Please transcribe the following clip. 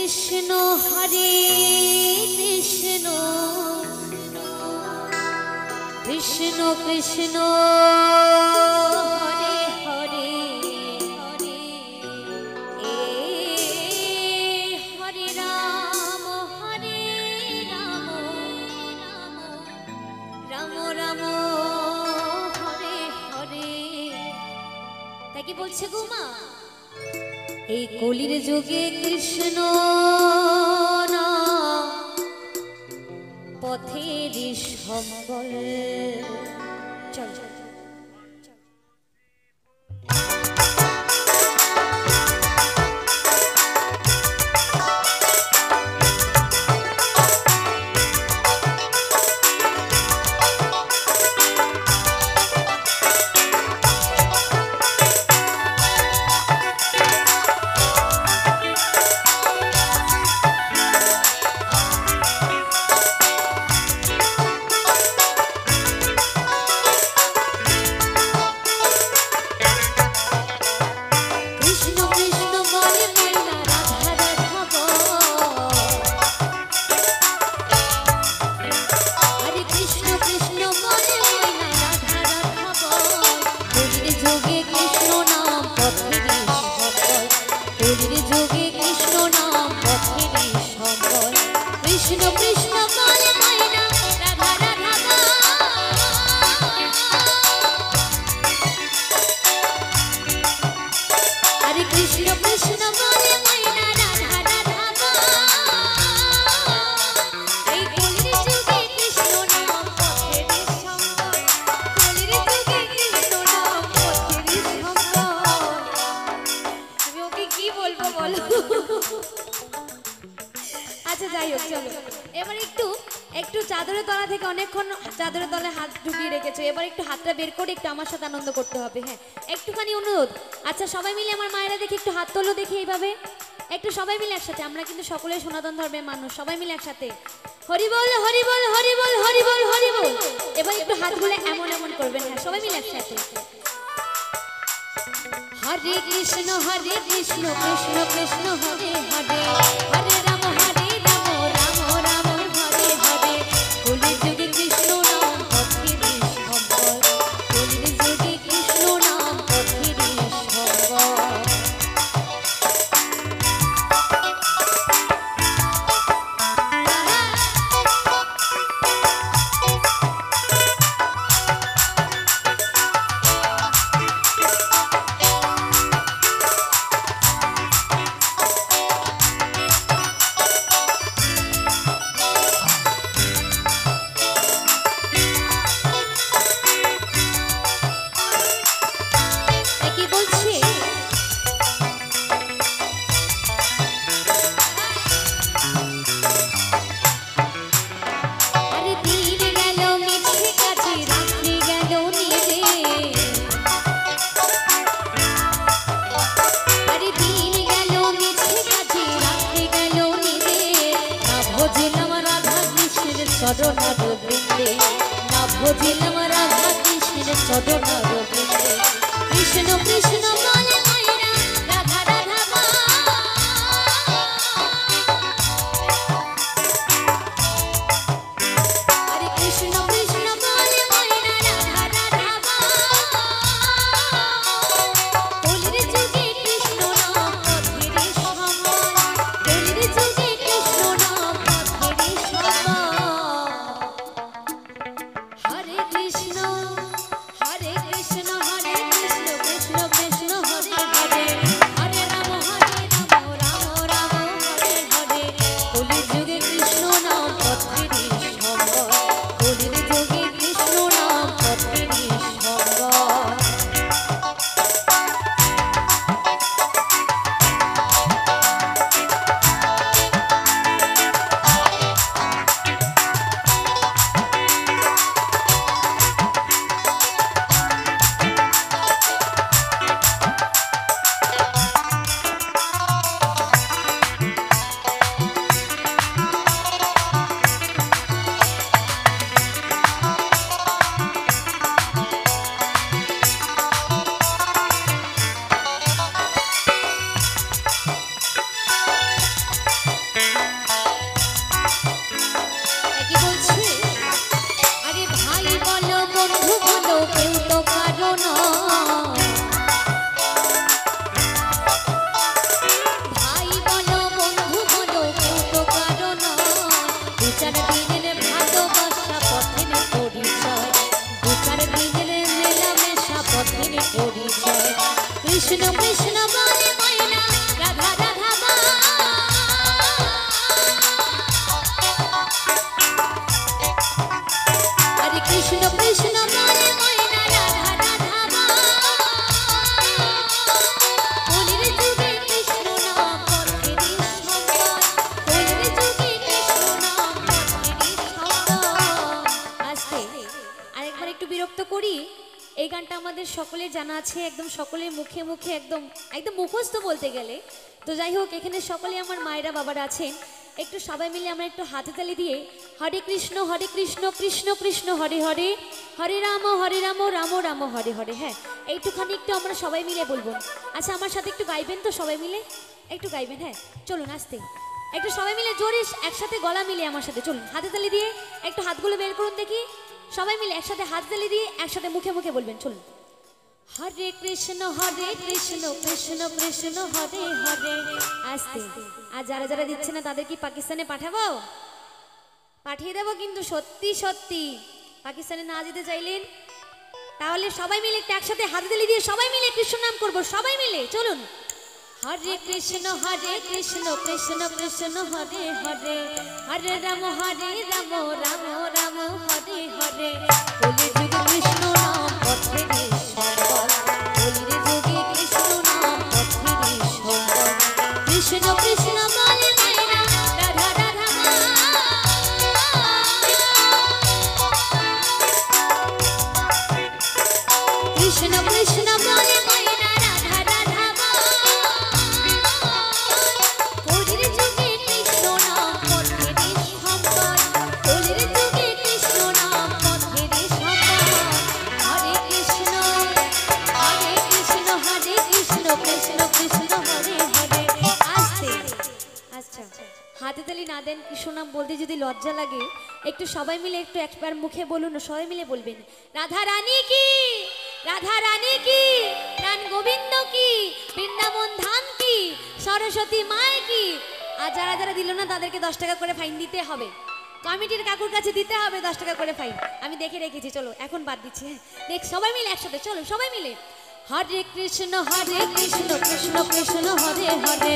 কৃষ্ণ হরে কৃষ্ণ কৃষ্ণ কৃষ্ণ হরে হরে হরে রাম রাম রাম হরে হরে। তাই কি বলছে গো মা, এই কলির যুগে কৃষ্ণ পথের সম্বল। চল চল চাদরের তলা থেকে অনেকক্ষণ চাদরের তলায় হাত ঢুকিয়ে রেখেছো, এবার একটু হাতটা বের করে একটু আমার সাথে আনন্দ করতে হবে। হ্যাঁ, একটুখানি অনুরোধ। আচ্ছা সবাই মিলে আমার মায়েরা দেখি একটু হাত তোলো দেখি, এইভাবে একটু সবাই মিলে একসাথে। আমরা কিন্তু সকলেই সনাতন ধর্মের মানুষ, সবাই মিলে একসাথে হরি বল হরি বল হরি বল হরি বল হরি বল। এবার একটু হাতগুলো এমন এমন করবেন। হ্যাঁ, সবাই মিলে একসাথে হরে কৃষ্ণ কৃষ্ণ কৃষ্ণ হরে হরে হরে রাম হরে রাম রাম রাম হরে হরে। কলির যুগে কৃষ্ণ নাম পথের সম্বল, কলির যুগে কৃষ্ণ নাম পথের সম্বল। কৃষ্ণ কৃষ্ণ বলে মায়েরা রাধা রাধা মা। হরে কৃষ্ণ কৃষ্ণ বলে মায়েরা রাধা রাধা মা। কলির যুগে কৃষ্ণ নাম পথের সম্বল, কলির যুগে কৃষ্ণ নাম পথের সম্বল। হরে কৃষ্ণ কৃষ্ণ কৃষ্ণ হরে কৃষ্ণ কৃষ্ণ বলে ময়না রাধা রাধা হরে কৃষ্ণ কৃষ্ণ বলে ময়না রাধা রাধা কলির যুগে কৃষ্ণ নাম পথের সম্বল কলির যুগে কৃষ্ণ নাম পথের সম্বল। আস্তে আরেকবার একটু বিরক্ত করি। এই গানটা আমাদের সকলের জানা আছে, একদম সকলের মুখে মুখে একদম একদম মুখস্থ বলতে গেলে। তো যাই হোক, এখানে সকলে আমার মায়েরা বাবারা আছেন, একটু সবাই মিলে আমরা একটু হাতে তালি দিয়ে হরে কৃষ্ণ কৃষ্ণ কৃষ্ণ হরে হরে, হরে রাম রাম রাম হরে হরে। হ্যাঁ, এইটুখানি একটু আমরা সবাই মিলে বলবো। আচ্ছা, আমার সাথে একটু গাইবেন তো সবাই মিলে? একটু গাইবেন? হ্যাঁ চলুন, আসতে একটু সবাই মিলে জোরে একসাথে গলা মিলে আমার সাথে চলুন, হাতে তালি দিয়ে একটু হাতগুলো বের করুন দেখি। সবাই মিলে একসাথে হাত তালি দিয়ে একসাথে মুখে মুখে বলবেন, চলুন। হরে কৃষ্ণ কৃষ্ণ কৃষ্ণ হরে হরে। আসতে। আর যারা যারা দিচ্ছে না তাদের কি পাকিস্তানে পাঠাবো? পাঠিয়ে দেবো, কিন্তু সত্যি সত্যি পাকিস্তানে না যেতে চাইলেন তাহলে সবাই মিলে একসাথে হাত তালি দিয়ে সবাই মিলে কৃষ্ণ নাম করবো, সবাই মিলে চলুন। হরে কৃষ্ণ কৃষ্ণ কৃষ্ণ হরে হরে, হরে রাম রাম রাম হরে হরে। কলির যুগে কৃষ্ণ নাম পথের সম্বল, কলির যুগে কৃষ্ণ নাম পথের সম্বল। কৃষ্ণ কৃষ্ণ বলে ময়না রাধা রাধা কৃষ্ণ কৃষ্ণ বলে ময়না রাধা রাধা কলির যুগে কৃষ্ণ নাম পথের সম্বল, কলির যুগে কৃষ্ণ নাম পথের সম্বল। হরে কৃষ্ণ কৃষ্ণ কৃষ্ণ কৃষ্ণ হরে হরে। আসতে। আচ্ছা, হাতে তালি না দেন, কৃষ্ণ নাম বলতে যদি লজ্জা লাগে একটু সবাই মিলে একটু একবার মুখে বলুন, সবাই মিলে বলবেন রাধা রানী কি, রাধা রানী কি, রান গোবিন্দ কি, বৃন্দাবন ধাম কি, সরস্বতী মায় কি। আর যারা যারা দিল না তাদেরকে 10 টাকা করে ফাইন দিতে হবে, কমিটির কাকুর কাছে দিতে হবে 10 টাকা করে ফাইন, আমি দেখে রেখেছি। চলো এখন বাদ দিচ্ছি। হ্যাঁ দেখ, সবাই মিলে একসাথে চলো, সবাই মিলে হরে কৃষ্ণ কৃষ্ণ কৃষ্ণ হরে হরে,